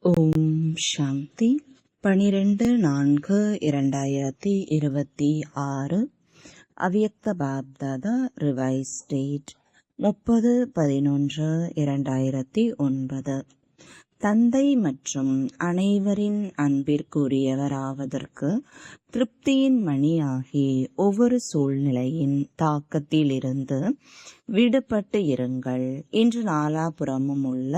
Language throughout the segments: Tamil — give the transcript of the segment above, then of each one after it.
ஓம் சாந்தி 12/4/2026 அவ்யக்த பாப்தாதா ரிவைஸ் டேட் 30/11/2009. தந்தை மற்றும் அனைவரின் அன்பிற்குரியவராவதற்கு திருப்தியின் மணியாகி ஒவ்வொரு சூழ்நிலையின் தாக்கத்திலிருந்து விடுபட்டு இருங்கள். இன்று நாலாபுறமும் உள்ள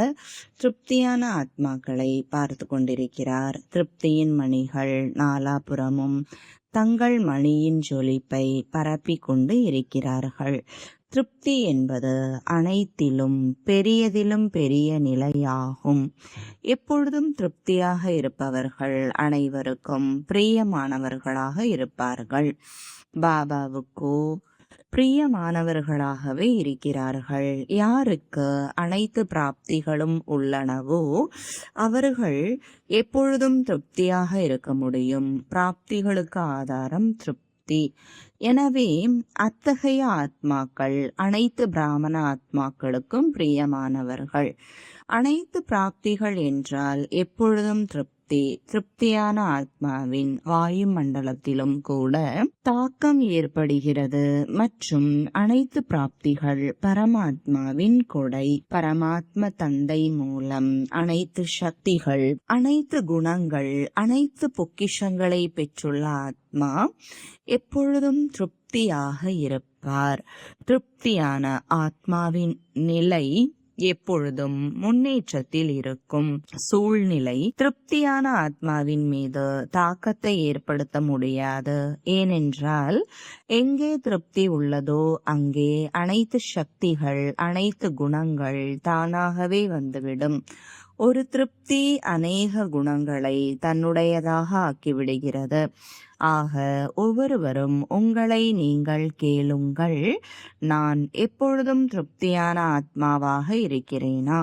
திருப்தியான ஆத்மாக்களை பார்த்து கொண்டிருக்கிறார். திருப்தியின் மணிகள் நாலாபுறமும் தங்கள் மணியின் ஜொலிப்பை பரப்பிக் கொண்டு இருக்கிறார்கள். திருப்தி என்பது அனைத்திலும் பெரியதிலும் பெரிய நிலையாகும். எப்பொழுதும் திருப்தியாக இருப்பவர்கள் அனைவருக்கும் பிரியமானவர்களாக இருப்பார்கள். பாபாவுக்கோ பிரியமானவர்களாகவே இருக்கிறார்கள். யாருக்கு அனைத்து பிராப்திகளும் உள்ளனவோ அவர்கள் எப்பொழுதும் திருப்தியாக இருக்க முடியும். பிராப்திகளுக்கு ஆதாரம் திருப்தி. எனவே அத்தகைய ஆத்மாக்கள் அனைத்து பிராமண ஆத்மாக்களுக்கும் பிரியமானவர்கள். அனைத்து பிராப்திகள் என்றால் எப்பொழுதும் திருப்தியான ஆத்மாவின் வாயு மண்டலத்திலும் கூட தாக்கம் ஏற்படுகிறது. மற்றும் அனைத்து பிராப்திகள் பரமாத்மாவின் கொடை. பரமாத்ம தந்தை மூலம் அனைத்து சக்திகள், அனைத்து குணங்கள், அனைத்து பொக்கிஷங்களை பெற்றுள்ள ஆத்மா எப்பொழுதும் திருப்தியாக இருப்பார். திருப்தியான ஆத்மாவின் நிலை எப்பொழுதும் முன்னேற்றத்தில் இருக்கும். சூழ்நிலை திருப்தியான ஆத்மாவின் மீது தாக்கத்தை ஏற்படுத்த முடியாது. ஏனென்றால் எங்கே திருப்தி உள்ளதோ அங்கே அனைத்து சக்திகள், அனைத்து குணங்கள் தானாகவே வந்துவிடும். ஒரு திருப்தி அநேக குணங்களை தன்னுடையதாக ஆக்கிவிடுகிறது. ஆக ஒவ்வொருவரும் உங்களை நீங்கள் கேளுங்கள், நான் எப்பொழுதும் திருப்தியான ஆத்மாவாக இருக்கிறேனா?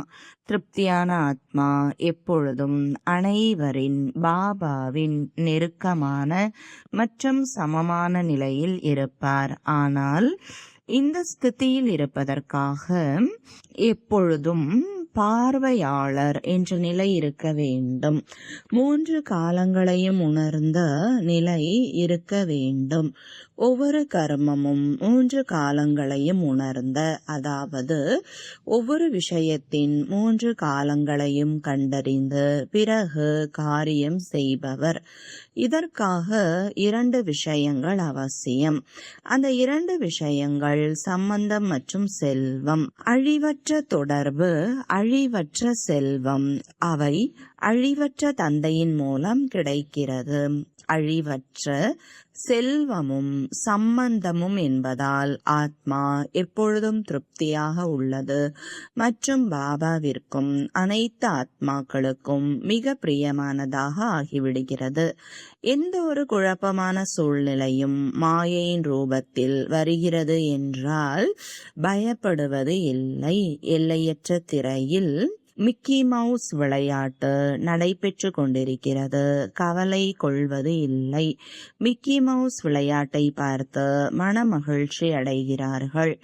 திருப்தியான ஆத்மா எப்பொழுதும் அனைவரின் பாபாவின் நெருக்கமான மற்றும் சமமான நிலையில் இருப்பார். ஆனால் இந்த ஸ்திதியில் இருப்பதற்காக எப்பொழுதும் பார்வையாளர் என்ற நிலை இருக்க வேண்டும். 3 காலங்களையும் உணர்ந்த நிலை இருக்க வேண்டும். ஒவ்வொரு கர்மமும் 3 காலங்களையும் உணர்ந்த, அதாவது ஒவ்வொரு விஷயத்தின் 3 காலங்களையும் கண்டறிந்து பிறகு காரியம் செய்பவர். இதற்காக 2 விஷயங்கள் அவசியம். அந்த 2 விஷயங்கள் சம்பந்தம் மற்றும் செல்வம். அழிவற்ற தொடர்பு, அழிவற்ற செல்வம். அவை அழிவற்ற தந்தையின் மூலம் கிடைக்கிறது. அழிவற்ற செல்வமும் சம்பந்தமும் என்பதால் ஆத்மா எப்பொழுதும் திருப்தியாக உள்ளது மற்றும் பாபாவிற்கும் அனைத்து ஆத்மாக்களுக்கும் மிக பிரியமானதாக ஆகிவிடுகிறது. எந்த ஒரு குழப்பமான சூழ்நிலையும் மாயையின் ரூபத்தில் வருகிறது என்றால் பயப்படுவது இல்லை. எல்லையற்ற திரையில் மிக்கி மவுஸ் விளையாட்டு நடைபெற்று கொண்டிருக்கிறது. கவலை கொள்வது இல்லை. மிக்கி மவுஸ் விளையாட்டை பார்த்து மன மகிழ்ச்சி அடைகிறார்கள்.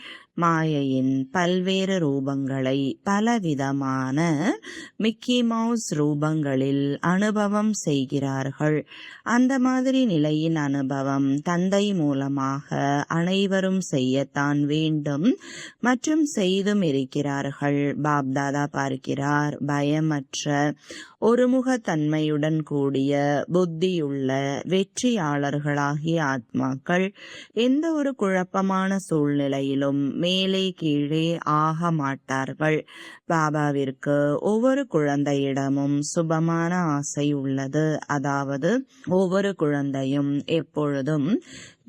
மாயையின் பல்வேறு ரூபங்களை பலவிதமான மிக்கி மவுஸ் ரூபங்களில் அனுபவம் செய்கிறார்கள். அந்த மாதிரி நிலையின் அனுபவம் தந்தை மூலமாக அனைவரும் செய்யத்தான் வேண்டும் மற்றும் செய்தும் இருக்கிறார்கள். பாப்தாதா பார்க்கிறார், பயமற்ற ஒருமுகத்தன்மையுடன் கூடிய புத்தியுள்ள வெற்றியாளர்களாகிய ஆத்மாக்கள் எந்த ஒரு குழப்பமான சூழ்நிலையிலும் மேலே கீழே ஆக மாட்டார்கள். பாபாவிற்கு ஒவ்வொரு குழந்தையிடமும் சுபமான ஆசை உள்ளது. அதாவது ஒவ்வொரு குழந்தையும் எப்பொழுதும்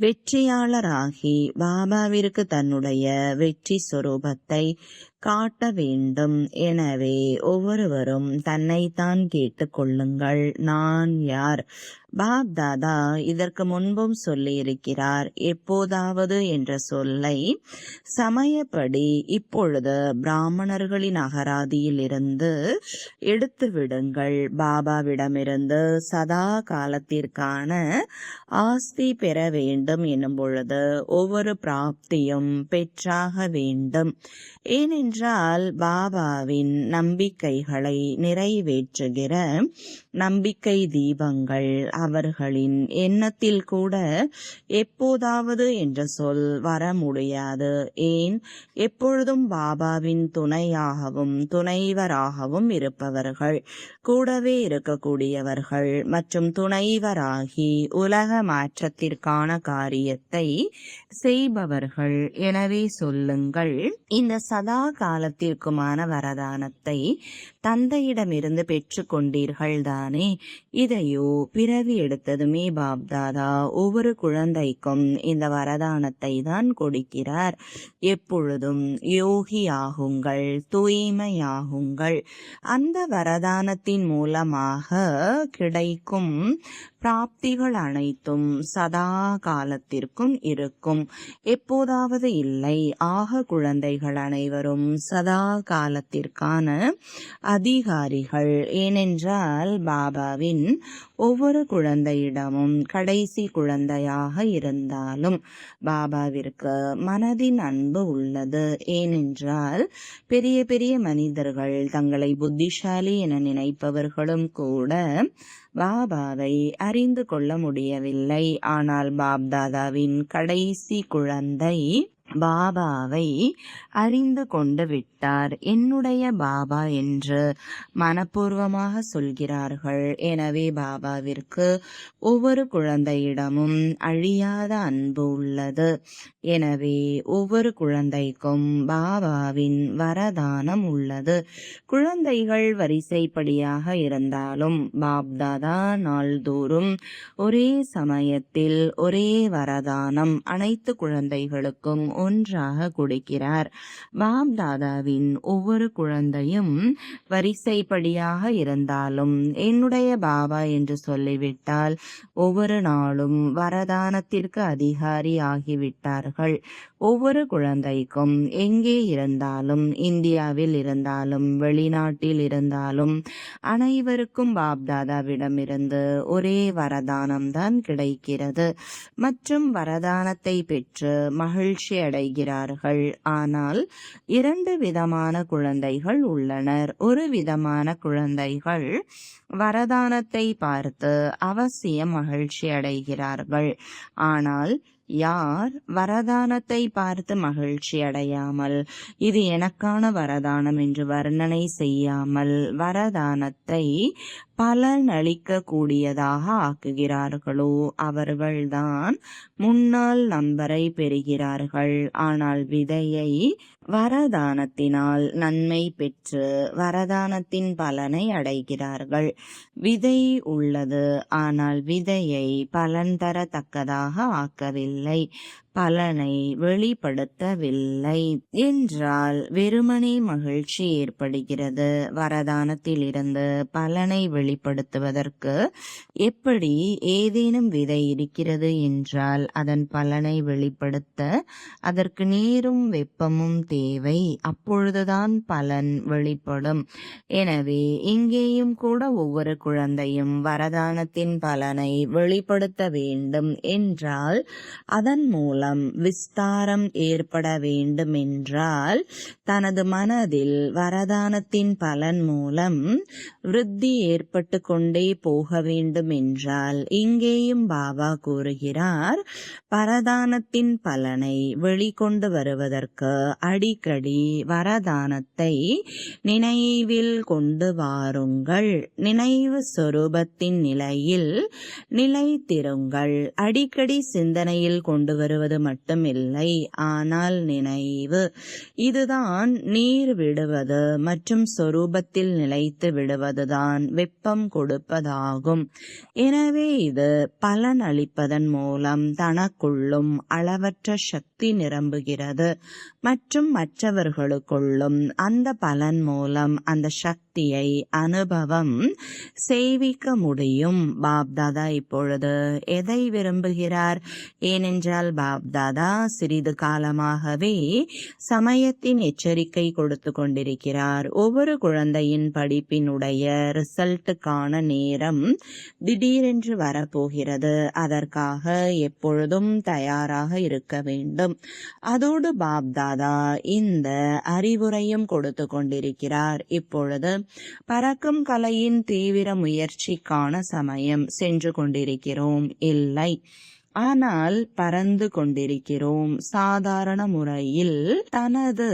வெற்றியாளராகி பாபாவிற்கு தன்னுடைய வெற்றி சொரூபத்தை காட்ட வேண்டும். எனவே ஒவ்வொருவரும் தன்னைத்தான் கேட்டுக்கொள்ளுங்கள், நான் யார்? பாப் தாதா இதற்கு முன்பும் சொல்லியிருக்கிறார். எப்போதாவது என்ற சொல்லை சமயப்படி இப்பொழுது பிராமணர்களின் அகராதியில் இருந்து எடுத்து விடுங்கள். பாபாவிடமிருந்து சதா காலத்திற்கான ஆஸ்தி பெற வேண்டும் எனும் பொழுது ஒவ்வொரு பிராப்தியும் பெற்றாக வேண்டும். ஏனென்றால் பாபாவின் நம்பிக்கைகளை நிறைவேற்றுகிற நம்பிக்கை தீபங்கள் அவர்களின் எண்ணத்தில் கூட எப்போதாவது என்ற சொல் வர முடியாது. ஏன்? எப்பொழுதும் பாபாவின் துணையாகவும் துணைவராகவும் இருப்பவர்கள், கூடவே இருக்கக்கூடியவர்கள் மற்றும் துணைவராகி உலக மாற்றத்திற்கான காரியத்தை செய்பவர்கள். எனவே சொல்லுங்கள், இந்த சதா காலத்திற்குமான வரதானத்தை தந்தையிடமிருந்து பெற்று கொண்டீர்கள் தானே? இதையோ பிறவி எடுத்ததுமே பாப்தாதா ஒவ்வொரு குழந்தைக்கும் இந்த வரதானத்தை தான் கொடுக்கிறார். எப்பொழுதும் யோகியாகுங்கள், தூய்மையாகுங்கள். அந்த வரதானத்தின் மூலமாக கிடைக்கும் பிராப்திகள் அனைத்தும் சதா காலத்திற்கும் இருக்கும், எப்போதாவது இல்லை. ஆக குழந்தைகள் அனைவரும் சதா காலத்திற்கான அதிகாரிகள். ஏனென்றால் பாபாவின் ஒவ்வொரு குழந்தையிடமும் கடைசி குழந்தையாக இருந்தாலும் பாபாவிற்கு மனதின் அன்பு உள்ளது. ஏனென்றால் பெரிய பெரிய மனிதர்கள் தங்களை புத்திசாலி என நினைப்பவர்களும் கூட பாபாவை அறிந்து கொள்ள முடியவில்லை. ஆனால் பாப்தாதாவின் கடைசி குழந்தை பாபாவை அறிந்து கொண்டு விட்டார். என்னுடைய பாபா என்று மனப்பூர்வமாக சொல்கிறார்கள். எனவே பாபாவிற்கு ஒவ்வொரு குழந்தையிடமும் அழியாத அன்பு உள்ளது. எனவே ஒவ்வொரு குழந்தைக்கும் பாபாவின் வரதானம் உள்ளது. குழந்தைகள் வரிசைப்படியாக இருந்தாலும் பாப்தாதா நாள்தோறும் ஒரே சமயத்தில் ஒரே வரதானம் அனைத்து குழந்தைகளுக்கும் ஒன்றாக கொடுக்கிறார். பாப்தாதாவின் ஒவ்வொரு குழந்தையும் வரிசைப்படியாக இருந்தாலும் என்னுடைய பாபா என்று சொல்லிவிட்டால் ஒவ்வொரு நாளும் வரதானத்திற்கு அதிகாரி ஆகிவிட்டார்கள். ஒவ்வொரு குழந்தைக்கும் எங்கே இருந்தாலும், இந்தியாவில் இருந்தாலும் வெளிநாட்டில் இருந்தாலும் அனைவருக்கும் பாப்தாதாவிடமிருந்து ஒரே வரதானம் தான் கிடைக்கிறது மற்றும் வரதானத்தை பெற்று மகிழ்ச்சி அடைகிறார்கள். ஆனால் இரண்டு விதமான குழந்தைகள் உள்ளனர். ஒரு விதமான குழந்தைகள் வரதானத்தை பார்த்து அவசியம் மகிழ்ச்சி அடைகிறார்கள். ஆனால் யார் வரதானத்தை பார்த்து மகிழ்ச்சி அடையாமல், இது எனக்கான வரதானம் என்று வர்ணனை செய்யாமல் வரதானத்தை பலனளிக்க கூடியதாக ஆக்குகிறார்களோ அவர்கள்தான் முன்னாள் நம்பரை பெறுகிறார்கள். ஆனால் விதையை வரதானத்தினால் நன்மை பெற்று வரதானத்தின் பலனை அடைகிறார்கள். விதை உள்ளது, ஆனால் விதையை பலன் தரத்தக்கதாக ஆக்கவில்லை, பலனை வெளிப்படுத்தவில்லை என்றால் வெறுமனே மகிழ்ச்சி ஏற்படுகிறது. வரதானத்தில் இருந்து பலனை வெளிப்படுத்துவதற்கு எப்படி ஏதேனும் விதை இருக்கிறது என்றால் அதன் பலனை வெளிப்படுத்த அதற்கு நீரும் வெப்பமும் தேவை. அப்பொழுதுதான் பலன் வெளிப்படும். எனவே இங்கேயும் கூட ஒவ்வொரு குழந்தையும் வரதானத்தின் பலனை வெளிப்படுத்த வேண்டும் என்றால், அதன் மூலம் விஸ்தாரம் ஏற்பட வேண்டும் என்றால், தனது மனதில் வரதானத்தின் பலன் மூலம் விருத்தி ஏற்பட்டு கொண்டே போக வேண்டும் என்றால், இங்கேயும் பாபா கூறுகிறார், வரதானத்தின் பலனை வெளிக்கொண்டு வருவதற்கு அடிக்கடி வரதானத்தை நினைவில் கொண்டு வாருங்கள். நினைவு சொரூபத்தின் நிலையில் நிலைத்திருங்கள். அடிக்கடி சிந்தனையில் கொண்டு வருவது மட்டுமில்லை, ஆனால் நினைவு. இதுதான் நீர் விடுவது மற்றும் சொரூபத்தில் நிலைத்து விடுவதுதான் வெப்பம் கொடுப்பதாகும். எனவே இது பலன் அளிப்பதன் மூலம் தனக்குள்ளும் அளவற்ற சக்தி நிரம்புகிறது மற்றும் மற்றவர்களுக்குள்ளும் அந்த பலன் மூலம் அந்த சக்தி சக்தியை அனுபவம் செய்விக்க முடியும். பாப்தாதா இப்பொழுது எதை விரும்புகிறார்? ஏனென்றால் பாப்தாதா சிறிது காலமாகவே சமயத்தின் எச்சரிக்கை கொடுத்து கொண்டிருக்கிறார். ஒவ்வொரு குழந்தையின் படிப்பினுடைய ரிசல்ட்டுக்கான நேரம் திடீரென்று வரப்போகிறது. அதற்காக எப்பொழுதும் தயாராக இருக்க வேண்டும். அதோடு பாப்தாதா இந்த அறிவுரையும் கொடுத்து கொண்டிருக்கிறார். இப்பொழுது பறக்கும் கலையின் தீவிர முயற்சிக்கான சமயம். சென்று கொண்டிருக்கிறோம் இல்லை, ஆனால் பறந்து கொண்டிருக்கிறோம். சாதாரண முறையில் தனது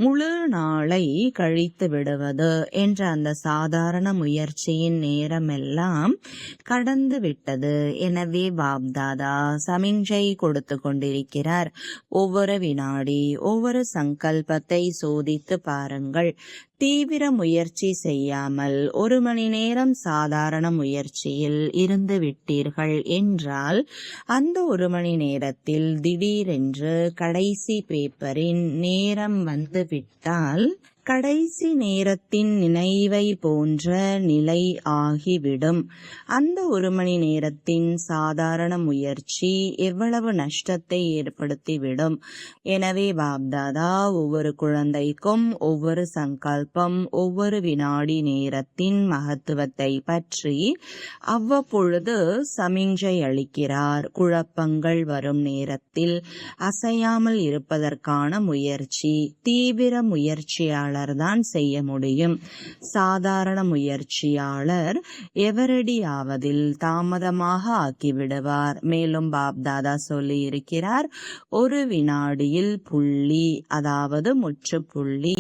முழு நாளை கழித்து விடுவது என்ற அந்த சாதாரண முயற்சியின் நேரமெல்லாம் கடந்து விட்டது. எனவே பாப்தாதா சமிஞ்சை கொடுத்து கொண்டிருக்கிறார். ஒவ்வொரு வினாடி ஒவ்வொரு சங்கல்பத்தை சோதித்து பாருங்கள். தீவிர முயற்சி செய்யாமல் 1 மணி நேரம் சாதாரண முயற்சியில் இருந்து விட்டீர்கள் என்றால் அந்த 1 மணி நேரத்தில் திடீரென்று கடைசி பேப்பரின் நேரம் வந்து விட்டால் கடைசி நேரத்தின் நினைவை போன்ற நிலை ஆகிவிடும். அந்த 1 மணி நேரத்தின் சாதாரண முயற்சி எவ்வளவு நஷ்டத்தை ஏற்படுத்திவிடும். எனவே பாப்தாதா ஒவ்வொரு குழந்தைக்கும் ஒவ்வொரு சங்கல்பம், ஒவ்வொரு வினாடி நேரத்தின் மகத்துவத்தை பற்றி அவ்வப்பொழுது சமிஞ்சை அளிக்கிறார். குழப்பங்கள் வரும் நேரத்தில் அசையாமல் இருப்பதற்கான முயற்சி தீவிர முயற்சியாளர் தான் செய்ய முடியும். சாதாரண முயற்சியாளர் எவரடி ஆவதில் தாமதமாக ஆக்கிவிடுவார். மேலும் பாப்தாதா சொல்லி இருக்கிறார், 1 வினாடியில் புள்ளி, அதாவது முற்றுப்புள்ளி.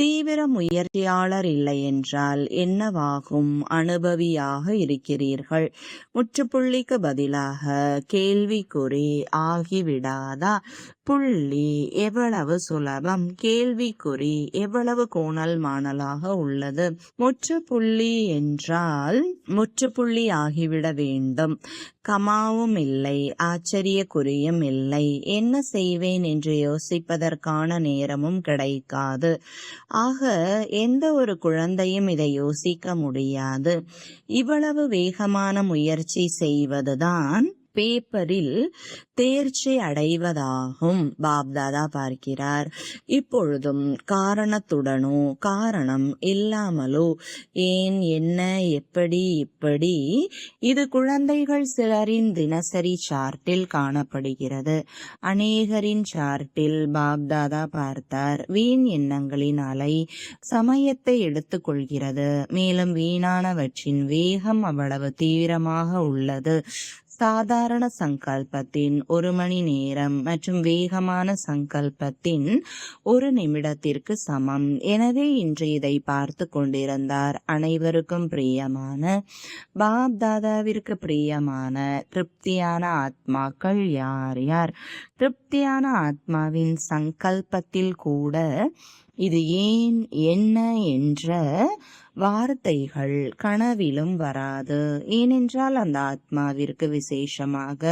தீவிர முயற்சியாளர் இல்லை என்றால் என்னவாகும்? அனுபவியாக இருக்கிறீர்கள். முற்றுப்புள்ளிக்கு பதிலாக கேள்விக்குறி ஆகிவிடாதா? புள்ளி எவ்வளவு சுலபம், கேள்விக்குறி எவ்வளவு கோணல் மாணலாக உள்ளது. முற்றுப்புள்ளி என்றால் முற்றுப்புள்ளி ஆகிவிட வேண்டும். கமாவும் இல்லை, ஆச்சரிய குறியும் இல்லை. என்ன செய்வேன் என்று யோசிப்பதற்கான நேரமும் கிடைக்காது. ஆக எந்த ஒரு குழந்தையும் இதை யோசிக்க முடியாது. இவ்வளவு வேகமான முயற்சி செய்வதுதான் பேப்பரில் தேர்ச்சி அடைவதாகும். பாப்தாதா பார்க்கிறார். இப்பொழுதும் காரணத்துடனோ காரணம் இல்லாமலோ ஏன், என்ன, எப்படி, இப்படி இது குழந்தைகள் சிலரின் தினசரி சார்ட்டில் காணப்படுகிறது. அநேகரின் சார்ட்டில் பாப்தாதா பார்த்தார். வீண் எண்ணங்களின் அலை சமயத்தை எடுத்துக்கொள்கிறது. மேலும் வீணானவற்றின் வேகம் அவ்வளவு தீவிரமாக உள்ளது. சாதாரண சங்கல்பத்தின் 1 மணி நேரம் மற்றும் வேகமான சங்கல்பத்தின் 1 நிமிடத்திற்கு சமம். எனவே இன்று இதை பார்த்து கொண்டிருந்தார். அனைவருக்கும் பிரியமான பாப்தாதாவிற்கு பிரியமான திருப்தியான ஆத்மாக்கள் யார் யார்? திருப்தியான ஆத்மாவின் சங்கல்பத்தில் கூட இது ஏன், என்ன என்ற வார்த்தைகள் கனவிலும் வராது. ஏனென்றால் அந்த ஆத்மாவிற்கு விசேஷமாக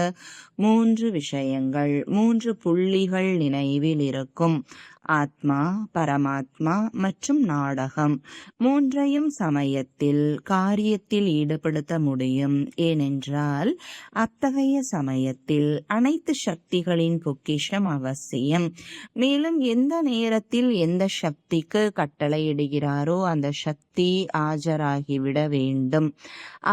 3 விஷயங்கள், 3 புள்ளிகள் நினைவில் இருக்கும். ஆத்மா, பரமாத்மா மற்றும் நாடகம். 3ஐயும் சமயத்தில் காரியத்தில் ஈடுபடுத்த முடியும். ஏனென்றால் அத்தகைய சமயத்தில் அனைத்து சக்திகளின் பொக்கிஷம் அவசியம். மேலும் எந்த நேரத்தில் எந்த சக்திக்கு கட்டளையிடுகிறாரோ அந்த சக்தி ஆஜராகிவிட வேண்டும்.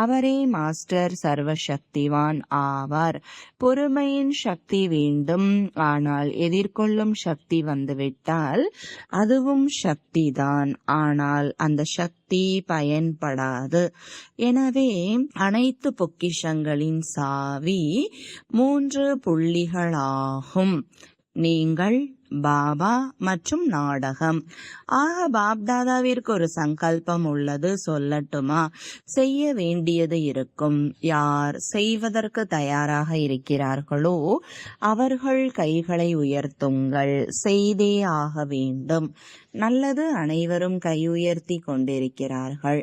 அவரே மாஸ்டர் சர்வசக்திவான் ஆவார். பொறுமையின் சக்தி வேண்டும். ஆனால் எதிர்கொள்ளும் சக்தி வந்துவிட்டால் அதுவும் சக்திதான். ஆனால் அந்த சக்தி பயன்படாது. எனவே அனைத்து பொக்கிஷங்களின் சாவி 3 புள்ளிகளாகும். நீங்கள், பாபா மற்றும் நாடகம். ஆக பாப்தாதாவிற்கு ஒரு சங்கல்பம் உள்ளது. சொல்லட்டுமா? செய்ய வேண்டியது இருக்கும். யார் செய்வதற்கு தயாராக இருக்கிறார்களோ அவர்கள் கைகளை உயர்த்துங்கள். செய்தே ஆக வேண்டும். நல்லது, அனைவரும் கை உயர்த்தி கொண்டிருக்கிறார்கள்.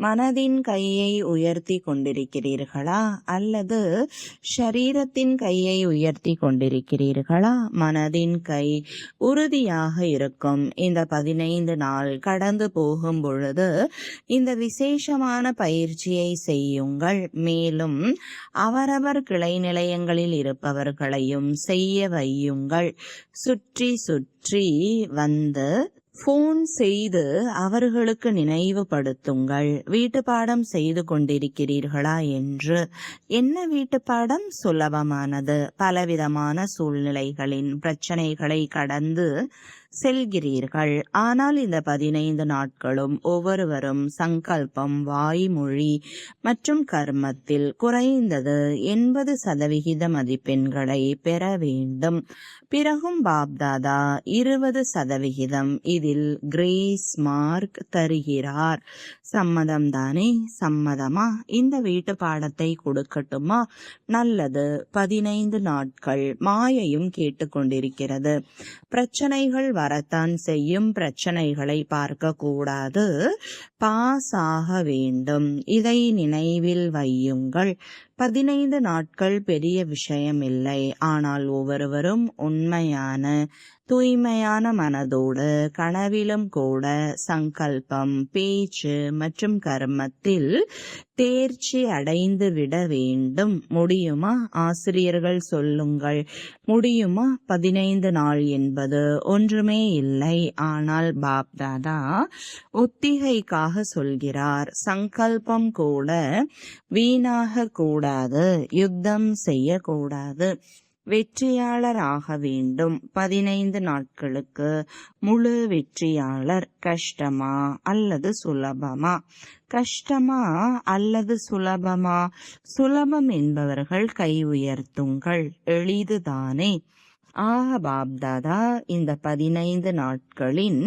மனதின் கையை உயர்த்தி கொண்டிருக்கிறீர்களா அல்லது ஷரீரத்தின் கையை உயர்த்தி கொண்டிருக்கிறீர்களா? மனதின் கை உறுதியாக இருக்கும். இந்த 15 நாள் கடந்து போகும் பொழுது இந்த விசேஷமான பயிற்சியை செய்யுங்கள். மேலும் அவரவர் கிளை நிலையங்களில் இருப்பவர்களையும் செய்ய வையுங்கள். சுற்றி சுற்றி வந்து ஃபோன் செய்து அவர்களுக்கு நினைவுபடுத்துங்கள். வீட்டு பாடம் செய்து கொண்டிருக்கிறீர்களா என்று. என்ன வீட்டு பாடம்? சுலபமானது. பலவிதமான சூழ்நிலைகளின் பிரச்சனைகளை கடந்து செல்கிறீர்கள். ஆனால் இந்த 15 நாட்களும் ஒவ்வொருவரும் சங்கல்பம், வாய்மொழி மற்றும் கர்மத்தில் குறைந்தது 80% மதிப்பெண்களை பெற வேண்டும். பிறகும் பாப்தாதா 20% இதில் கிரேஸ் மார்க் தருகிறார். சம்மதம் தானே? சம்மதமா? இந்த வீட்டு பாடத்தை கொடுக்கட்டுமா? நல்லது. 15 நாட்கள் மாயையும் கேட்டுக்கொண்டிருக்கிறது. பிரச்சனைகள் வரத்தான் செய்யும். பிரச்சனைகளை பார்க்க கூடாது, பாஸ் ஆக வேண்டும். இதை நினைவில் வையுங்கள். 15 நாட்கள் பெரிய விஷயமில்லை. ஆனால் ஒவ்வொருவரும் உண்மையான தூய்மையான மனதோடு கனவிலும் கூட சங்கல்பம், பேச்சு மற்றும் கர்மத்தில் தேர்ச்சி அடைந்து விட வேண்டும். முடியுமா? ஆசிரியர்கள் சொல்லுங்கள், முடியுமா? 15 நாள் என்பது ஒன்றுமே இல்லை. ஆனால் பாப்தாதா ஒத்திகைக்காக சொல்கிறார். சங்கல்பம் கூட வீணாக கூடாது, யுத்தம் செய்யக்கூடாது, வெற்றியாளர் ஆக வேண்டும். 15 நாட்களுக்கு முழு வெற்றியாளர். கஷ்டமா அல்லது சுலபமா? கஷ்டமா அல்லது சுலபமா? சுலபம் என்பவர்கள் கை உயர்த்துங்கள். எளிதுதானே? பாப்தாதா இந்த 15 நாட்களின்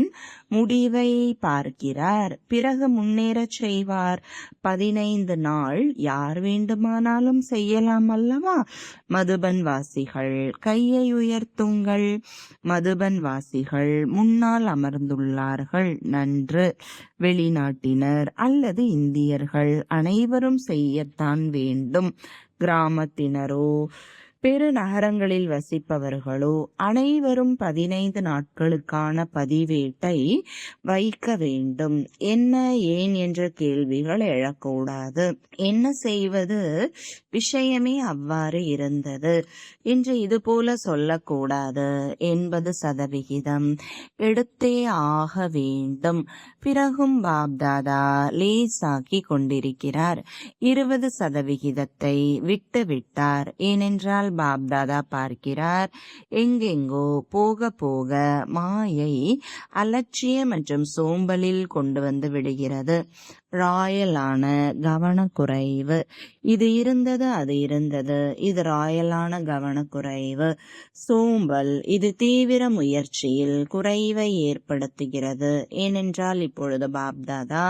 முடிவை பார்க்கிறார். பிறகு முன்னேறச் செய்வார். 15 நாள் யார் வேண்டுமானாலும் செய்யலாம் அல்லவா? மதுபன் வாசிகள் கையை உயர்த்துங்கள். மதுபன் வாசிகள் முன்னால் அமர்ந்துள்ளார்கள். நன்று. வெளிநாட்டினர் அல்லது இந்தியர்கள் அனைவரும் செய்யத்தான் வேண்டும். கிராமத்தினரோ பெருநகரங்களில் வசிப்பவர்களோ அனைவரும் 15 நாட்களுக்கான பதிவேட்டை வைக்க வேண்டும். என்ன, ஏன் என்ற கேள்விகள் எழக்கூடாது. என்ன செய்வது? விஷயமே அவ்வாறு இருந்தது என்று இதுபோல சொல்லக்கூடாது. 80% எடுத்தே ஆக வேண்டும். பிறகும் பாப்தாதா லேசாக்கி கொண்டிருக்கிறார். 20% விட்டு விட்டார். ஏனென்றால் பாப்தாதா பார்க்கிறார், எங்கெங்கோ போக போக மாயை அலட்சியம் மற்றும் சோம்பலில் கொண்டு வந்து விடுகிறது. ராயலான கவனக்குறைவு. இது இருந்தது, அது இருந்தது. இது ராயலான கவனக்குறைவு. சோம்பல் இது தீவிர முயற்சியில் குறைவை ஏற்படுத்துகிறது. ஏனென்றால் இப்பொழுது பாப்தாதா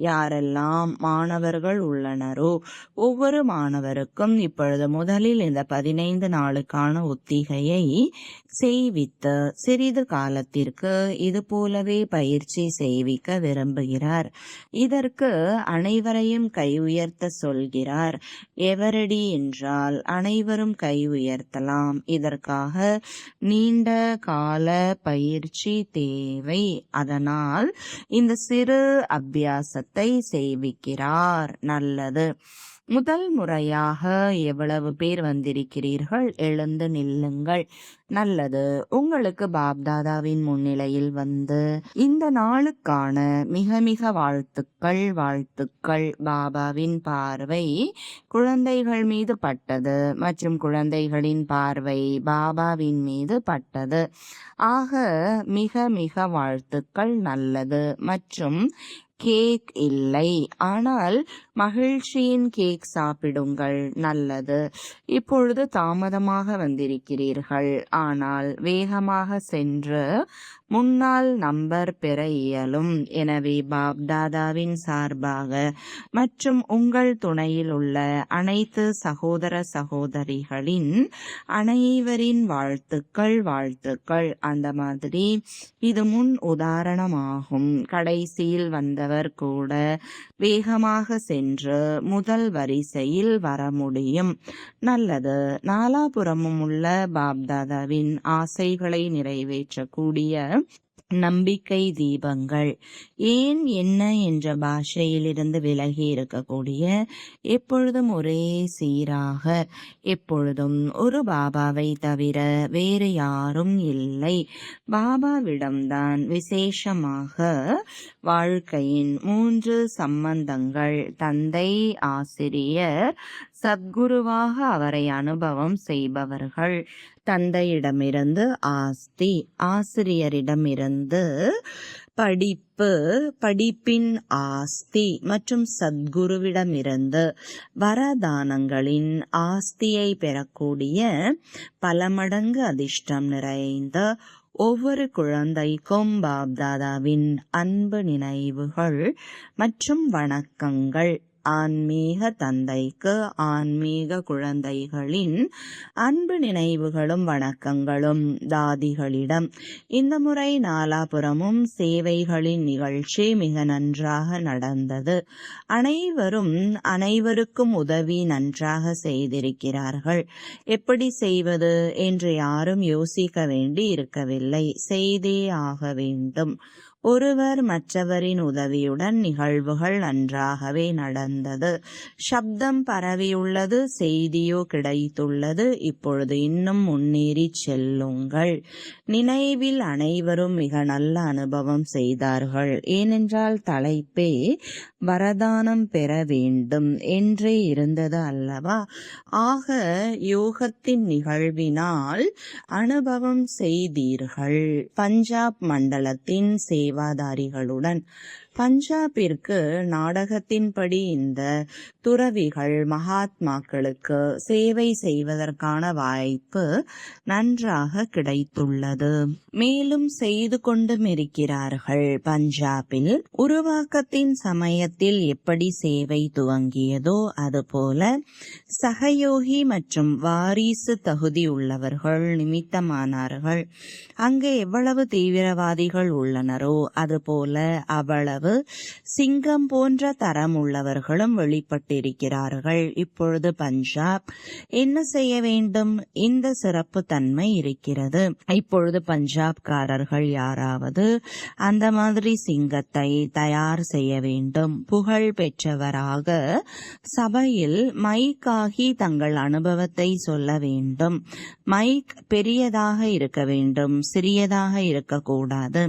யாரெல்லாம் மாணவர்கள் உள்ளனரோ ஒவ்வொரு மாணவருக்கும் இப்பொழுது முதலில் இந்த 15 நாளுக்கான ஒத்திகையை செய்வித்து சிறிது காலத்திற்கு இது போலவே பயிற்சி செய்விக்க விரும்புகிறார். இதற்கு அனைவரையும் கை உயர்த்த சொல்கிறார். எவரடி என்றால் அனைவரும் கை உயர்த்தலாம். இதற்காக நீண்ட கால பயிற்சி தேவை. அதனால் இந்த சிறு அபியாசத்தை செய்விக்கிறார். நல்லது. முதல் முறையாக எவ்வளவு பேர் வந்திருக்கிறீர்கள்? எழுந்து நில்லுங்கள். நல்லது. உங்களுக்கு பாப்தாதாவின் முன்னிலையில் வந்து இந்த நாளுக்கான மிக மிக வாழ்த்துக்கள். வாழ்த்துக்கள். பாபாவின் பார்வை குழந்தைகள் மீது பட்டது மற்றும் குழந்தைகளின் பார்வை பாபாவின் மீது பட்டது. ஆக மிக மிக வாழ்த்துக்கள். நல்லது. மற்றும் கேக் இல்லை, ஆனால் மகிழ்ச்சியின் கேக் சாப்பிடுங்கள். நல்லது. இப்பொழுது தாமதமாக வந்திருக்கிறீர்கள், ஆனால் வேகமாக சென்று முன்னால் நம்பர் பெற இயலும். எனவே பாப்தாதாவின் சார்பாக மற்றும் உங்கள் துணையில் உள்ள அனைத்து சகோதர சகோதரிகளின் அனைவரின் வாழ்த்துக்கள். வாழ்த்துக்கள். அந்த மாதிரி இது முன் உதாரணமாகும். கடைசியில் வந்தவர் கூட வேகமாக சென்று முதல் வரிசையில் வர முடியும். நல்லது. நாலாபுறமும் உள்ள பாப்தாதாவின் பாப்தாதாவின் ஆசைகளை நிறைவேற்றக்கூடிய நம்பிக்கை தீபங்கள். ஏன் என்ன என்ற பாஷையிலிருந்து விலகி இருக்கக்கூடிய, எப்பொழுதும் ஒரே சீராக, எப்பொழுதும் ஒரு பாபாவை தவிர வேறு யாரும் இல்லை, பாபாவிடம்தான் விசேஷமாக வாழ்க்கையின் 3 சம்பந்தங்கள், தந்தை, ஆசிரியர், சத்குருவாக அவரை அனுபவம் செய்பவர்கள். தந்தையிடமிருந்து ஆஸ்தி, ஆசிரியரிடமிருந்து படிப்பு, படிப்பின் ஆஸ்தி மற்றும் சத்குருவிடமிருந்து வரதானங்களின் ஆஸ்தியை பெறக்கூடிய பல மடங்கு அதிர்ஷ்டம் நிறைந்த ஒவ்வொரு குழந்தைக்கும் பாப்தாதாவின் அன்பு நினைவுகள் மற்றும் வணக்கங்கள். ஆன்மீக தந்தைக்கு ஆன்மீக குழந்தைகளின் அன்பு நினைவுகளும் வணக்கங்களும். தாதிகளிடம் இந்த முறை நாலாபுறமும் சேவைகளின் நிகழ்ச்சி மிக நன்றாக நடந்தது. அனைவரும் அனைவருக்கும் உதவி நன்றாக செய்திருக்கிறார்கள். எப்படி செய்வது என்று யாரும் யோசிக்க வேண்டி இருக்கவில்லை, செய்தே ஆக வேண்டும். ஒருவர் மற்றவரின் உதவியுடன் நிகழ்வுகள் நன்றாகவே நடந்தது. சப்தம் பரவியுள்ளது, செய்தியோ கிடைத்துள்ளது. இப்பொழுது இன்னும் முன்னேறி செல்லுங்கள். நினைவில் அனைவரும் மிக நல்ல அனுபவம் செய்தார்கள். ஏனென்றால் தலைப்பே வரதானம் பெற வேண்டும் என்றே இருந்தது அல்லவா? ஆக யோகத்தின் நிகழ்வினால் அனுபவம் செய்தீர்கள். பஞ்சாப் மண்டலத்தின் சேவாதாரிகளுடன். பஞ்சாபிற்கு நாடகத்தின்படி இந்த துறவிகள் மகாத்மாக்களுக்கு சேவை செய்வதற்கான வாய்ப்பு நன்றாக கிடைத்துள்ளது. மேலும் செய்து கொண்டும் இருக்கிறார்கள். பஞ்சாபில் உருவாக்கத்தின் சமயத்தில் எப்படி சேவை துவங்கியதோ அதுபோல சகயோகி மற்றும் வாரிசு தகுதி உள்ளவர்கள் நிமித்தமானார்கள். அங்கே எவ்வளவு தீவிரவாதிகள் உள்ளனரோ அதுபோல அவ்வளவு சிங்கம் போன்ற தரம் உள்ளவர்களும் வெளிப்பட்டிருக்கிறார்கள். இப்பொழுது பஞ்சாப் என்ன செய்ய வேண்டும்? இந்த சிறப்பு தன்மை இருக்கிறது. இப்பொழுது பஞ்சாப்காரர்கள் யாராவது அந்த மாதிரி சிங்கத்தை தயார் செய்ய வேண்டும். புகழ் பெற்றவராக சபையில் மைக்காகி தங்கள் அனுபவத்தை சொல்ல வேண்டும். மைக் பெரியதாக இருக்க வேண்டும், சிறியதாக இருக்கக்கூடாது.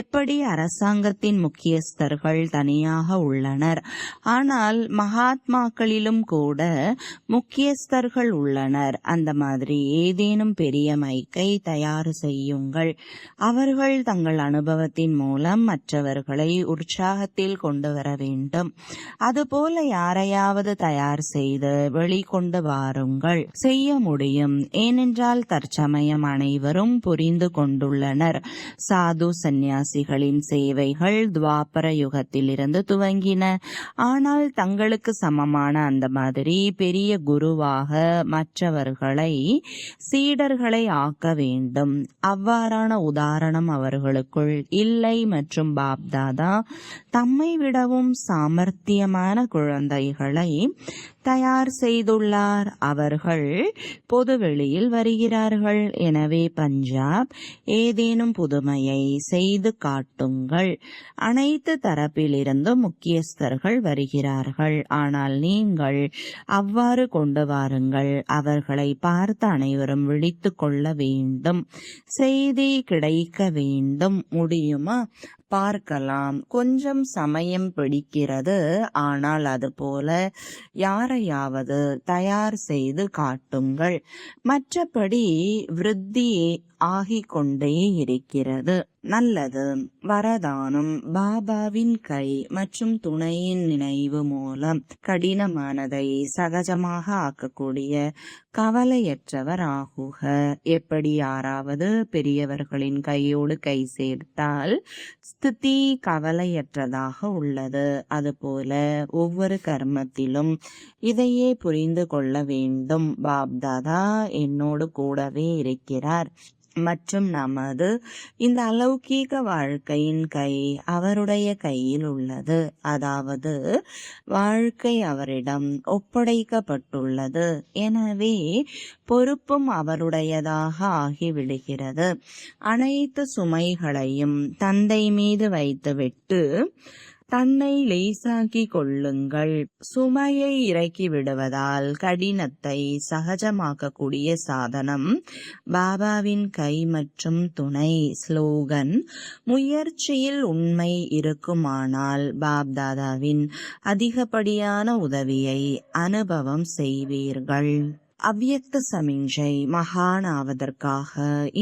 எப்படி அரசாங்கத்தின் முக்கியஸ்தர்கள் தனியாக உள்ளனர், ஆனால் மகாத்மாக்களிலும் கூட முக்கியஸ்தர்கள் உள்ளனர். அந்த மாதிரி ஏதேனும் பெரிய மைக்கை தயார் செய்யுங்கள். அவர்கள் தங்கள் அனுபவத்தின் மூலம் மற்றவர்களை உற்சாகத்தில் கொண்டு வர வேண்டும். அதுபோல யாரையாவது தயார் செய்து வெளிக்கொண்டு வாருங்கள். செய்ய முடியும். ஏனென்றால் தற்சமயம் அனைவரும் புரிந்து கொண்டுள்ளனர். சாது சந்நியாசிகளின் சேவைகள் துவாபர யுகத்திலிருந்து துவங்கின. ஆனால் தங்களுக்கு சமமான அந்த மாதிரி பெரிய குருவாக மற்றவர்களை சீடர்களை ஆக்க வேண்டும். அவ்வாறான உதாரணம் அவர்களுக்குள் இல்லை. மற்றும் பாப்தாதா தம்மை விடவும் சாமர்த்தியமான குழந்தைகளை தயார் செய்துள்ளார். அவர்கள் பொதுவெளியில் வருகிறார்கள். எனவே பஞ்சாப் ஏதேனும் புதுமையை செய்து காட்டுங்கள். அனைத்து தரப்பிலிருந்தும் முக்கியஸ்தர்கள் வருகிறார்கள். ஆனால் நீங்கள் அவ்வாறு கொண்டு வாருங்கள். அவர்களை பார்த்து அனைவரும் விழித்து கொள்ள வேண்டும். செய்தி கிடைக்க வேண்டும். முடியுமா? பார்க்கலாம். கொஞ்சம் சமயம் பிடிக்கிறது. ஆனால் அதுபோல யாரையாவது தயார் செய்து காட்டுங்கள். மற்றபடி விருத்தி ஆகிக் கொண்டே இருக்கிறது. நல்லது. வரதானம். பாபாவின் கை மற்றும் துணையின் நினைவு மூலம் கடினமானதை சகஜமாக ஆக்கக்கூடிய கவலையற்றவர் ஆகுக. எப்படி யாராவது பெரியவர்களின் கையோடு கை சேர்த்தால் ஸ்திதி கவலையற்றதாக உள்ளது. அதுபோல ஒவ்வொரு கர்மத்திலும் இதையே புரிந்து கொள்ள வேண்டும். பாப்தாதா என்னோடு கூடவே இருக்கிறார். மற்றும் நமது இந்த அலௌகீக வாழ்க்கையின் கை அவருடைய கையில் உள்ளது. அதாவது வாழ்க்கை அவரிடம் ஒப்படைக்கப்பட்டுள்ளது. எனவே பொறுப்பும் அவருடையதாக ஆகிவிடுகிறது. அனைத்து சுமைகளையும் தந்தை மீது வைத்துவிட்டு தன்னை லேசாக்கிக் கொள்ளுங்கள். சுமையை இறக்கி விடுவதால் கடினத்தை சகஜமாக்கக்கூடிய சாதனம் பாபாவின் கை மற்றும் துணை. ஸ்லோகன்: முயற்சியில் உண்மை இருக்குமானால் பாப்தாதாவின் அதிகப்படியான உதவியை அனுபவம் செய்வீர்கள். அவ்யக்த சமிஞ்சை: மகானாவதற்காக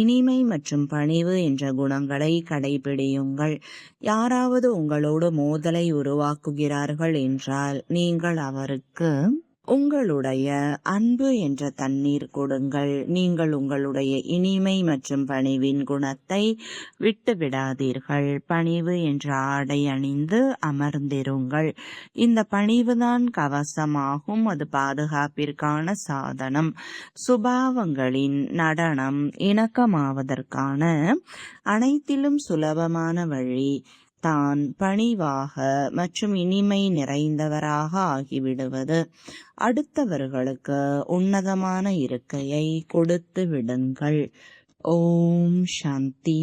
இனிமை மற்றும் பணிவு என்ற குணங்களை கடைபிடியுங்கள். யாராவது உங்களோடு மோதலை உருவாக்குகிறார்கள் என்றால் நீங்கள் அவருக்கு உங்களுடைய அன்பு என்ற தண்ணீர் கொடுங்கள். நீங்கள் உங்களுடைய இனிமை மற்றும் பணிவின் குணத்தை விட்டுவிடாதீர்கள். பணிவு என்ற ஆடை அணிந்து அமர்ந்திருங்கள். இந்த பணிவுதான் கவசமாகும். அது பாதுகாப்பிற்கான சாதனம். சுபாவங்களின் நடனம் இணக்கமாவதற்கான அனைத்திலும் சுலபமான வழி தான் பணிவாக மற்றும் இனிமை நிறைந்தவராக ஆகிவிடுவது. அடுத்தவர்களுக்கு உன்னதமான இருக்கையை கொடுத்து விடுங்கள். ஓம் சாந்தி.